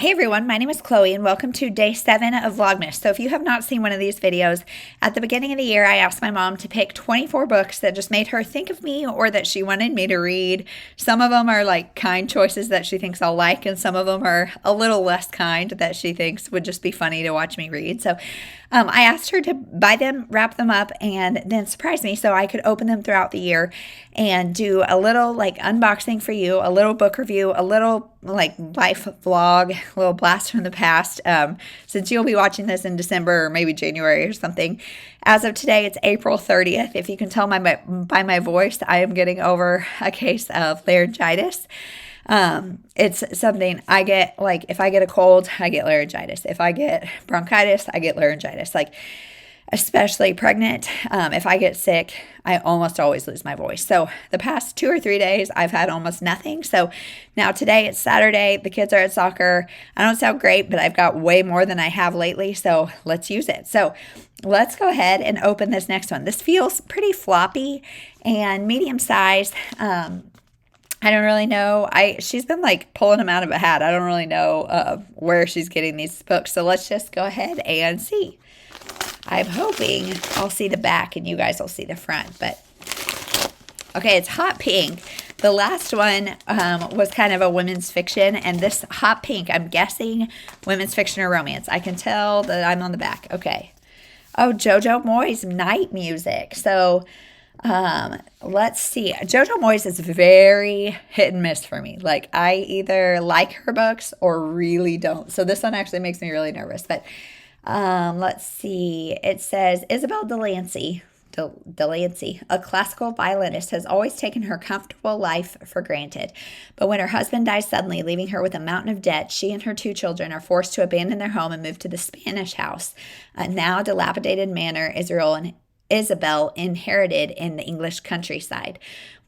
Hey everyone, my name is Chloe and welcome to day 7 of VLOGMAS. So if you have not seen one of these videos, at the beginning of the year I asked my mom to pick 24 books that just made her think of me or that she wanted me to read. Some of them are like kind choices that she thinks I'll like, and some of them are a little less kind that she thinks would just be funny to watch me read. So I asked her to buy them, wrap them up, and then surprise me so I could open them throughout the year and do a little like unboxing for you, a little book review, a little like life vlog, a little blast from the past. Since you'll be watching this in December or maybe January or something. As of today, it's April 30th. If you can tell by my voice, I am getting over a case of laryngitis. It's something I get, like if I get a cold, I get laryngitis. If I get bronchitis, I get laryngitis. Like especially pregnant, if I get sick, I almost always lose my voice. So the past 2 or 3 days, I've had almost nothing. So now today it's Saturday. The kids are at soccer. I don't sound great, but I've got way more than I have lately. So let's use it. So let's go ahead and open this next one. This feels pretty floppy and medium sized. I don't really know. She's been like pulling them out of a hat. I don't really know where she's getting these books. So let's just go ahead and see. I'm hoping I'll see the back and you guys will see the front. But okay, it's hot pink. The last one was kind of a women's fiction, and this hot pink, I'm guessing women's fiction or romance. I can tell that I'm on the back. Okay. Oh, Jojo Moyes Night Music. So let's see. Jojo Moyes is very hit and miss for me. Like I either like her books or really don't. So this one actually makes me really nervous. But let's see. It says Isabel Delancey, a classical violinist, has always taken her comfortable life for granted. But when her husband dies suddenly, leaving her with a mountain of debt, she and her 2 children are forced to abandon their home and move to the Spanish house, a now dilapidated manor Isabel inherited in the English countryside.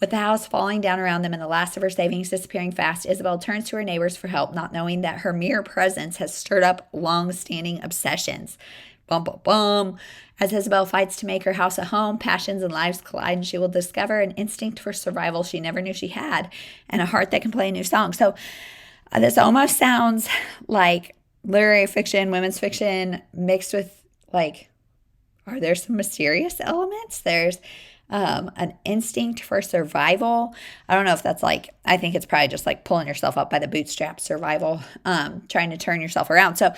With the house falling down around them and the last of her savings disappearing fast, Isabel turns to her neighbors for help, not knowing that her mere presence has stirred up long-standing obsessions. Bum, bum, bum. As Isabel fights to make her house a home, passions and lives collide, and she will discover an instinct for survival she never knew she had, and a heart that can play a new song. So this almost sounds like literary fiction, women's fiction, mixed with like, are there some mysterious elements? There's an instinct for survival. I don't know if that's like, I think it's probably just like pulling yourself up by the bootstraps survival, trying to turn yourself around. So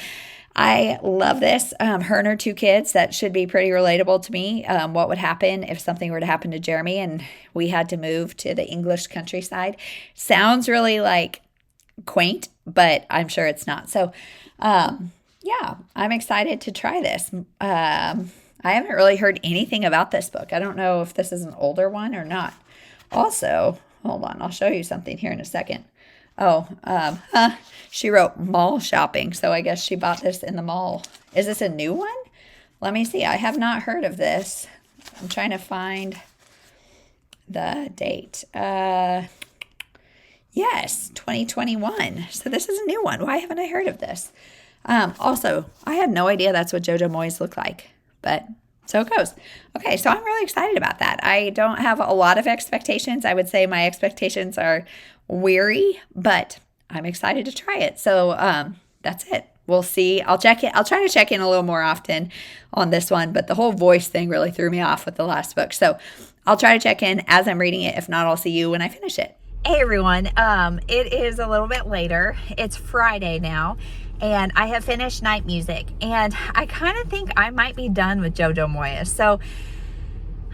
I love this. Her and her 2 kids, that should be pretty relatable to me. What would happen if something were to happen to Jeremy and we had to move to the English countryside? Sounds really like quaint, but I'm sure it's not. So yeah, I'm excited to try this. I haven't really heard anything about this book. I don't know if this is an older one or not. Also, hold on, I'll show you something here in a second. Oh, she wrote mall shopping, so I guess she bought this in the mall. Is this a new one? Let me see. I have not heard of this. I'm trying to find the date. Yes, 2021. So this is a new one. Why haven't I heard of this? Also, I had no idea that's what Jojo Moyes looked like. But so it goes. Okay, so I'm really excited about that. I don't have a lot of expectations. I would say my expectations are weary, but I'm excited to try it. So that's it. We'll see. I'll check it. I'll try to check in a little more often on this one, but the whole voice thing really threw me off with the last book. So I'll try to check in as I'm reading it. If not, I'll see you when I finish it. Hey everyone. It is a little bit later. It's Friday now. And I have finished Night Music, and I kind of think I might be done with Jojo Moyes. So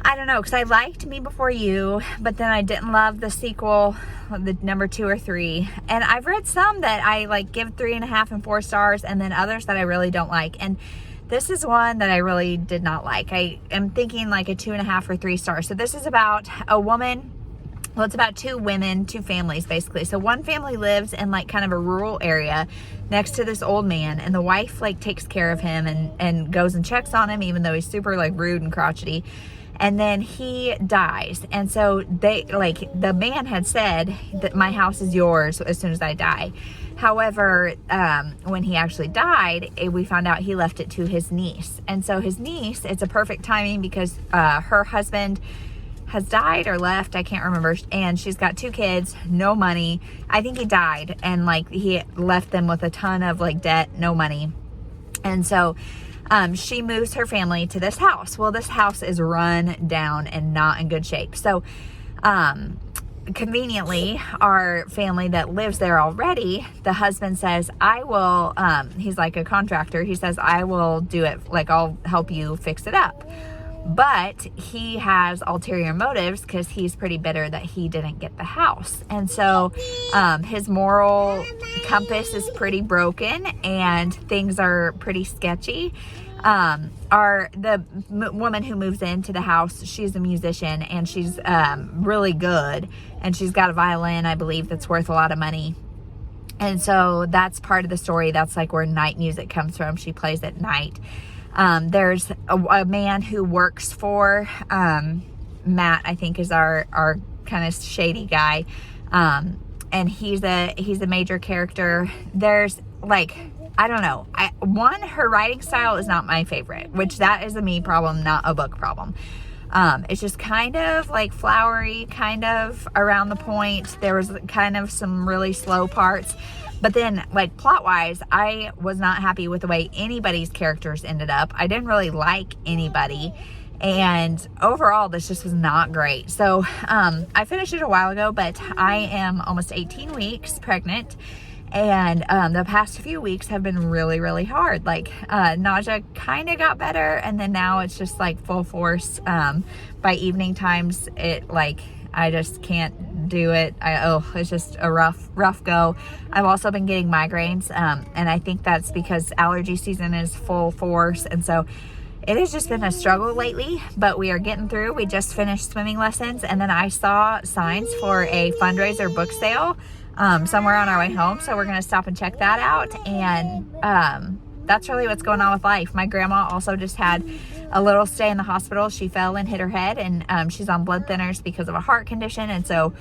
I don't know, because I liked Me Before You, but then I didn't love the sequel, the number 2 or 3. And I've read some that I like give 3.5 and 4 stars, and then others that I really don't like. And this is one that I really did not like. I am thinking like a 2.5 or 3 stars. So this is about a woman. Well, it's about 2 women, 2 families, basically. So one family lives in like kind of a rural area next to this old man, and the wife like takes care of him and goes and checks on him, even though he's super like rude and crotchety. And then he dies. And so they like, the man had said that my house is yours as soon as I die. However, when he actually died, we found out he left it to his niece. And so his niece, it's a perfect timing because her husband has died or left, I can't remember, and she's got 2 kids, no money. I think he died, and like he left them with a ton of like debt, no money. And so she moves her family to this house. Well, this house is run down and not in good shape. So conveniently, our family that lives there already, the husband says, I will, he's like a contractor. He says, I will do it. Like, I'll help you fix it up. But he has ulterior motives because he's pretty bitter that he didn't get the house. And so his moral compass is pretty broken and things are pretty sketchy. The woman who moves into the house, she's a musician and she's really good, and she's got a violin, I believe, that's worth a lot of money. And so that's part of the story. That's like where night music comes from. She plays at night. There's a man who works for Matt, I think is our kind of shady guy, and he's a major character. There's like, I don't know. Her writing style is not my favorite, which that is a me problem, not a book problem. It's just kind of like flowery, kind of around the point. There was kind of some really slow parts. But then, like, plot-wise, I was not happy with the way anybody's characters ended up. I didn't really like anybody. And overall, this just was not great. So, I finished it a while ago, but I am almost 18 weeks pregnant. And the past few weeks have been really, really hard. Like, nausea kind of got better, and then now it's just like full force. By evening times, I just can't do it. It's just a rough go. I've also been getting migraines, and I think that's because allergy season is full force, and so it has just been a struggle lately, but we are getting through. We just finished swimming lessons, and then I saw signs for a fundraiser book sale somewhere on our way home, so we're going to stop and check that out. And that's really what's going on with life. My grandma also just had a little stay in the hospital. She fell and hit her head, and she's on blood thinners because of a heart condition, and so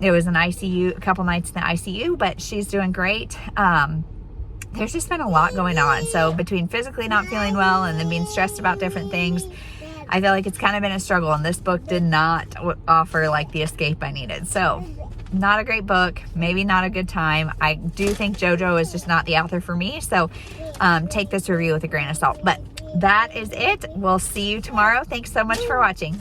it was an ICU, a couple nights in the ICU, but she's doing great. There's just been a lot going on. So between physically not feeling well and then being stressed about different things, I feel like it's kind of been a struggle, and this book did not offer like the escape I needed. So not a great book, maybe not a good time. I do think JoJo is just not the author for me, so take this review with a grain of salt. But that is it. We'll see you tomorrow. Thanks so much for watching.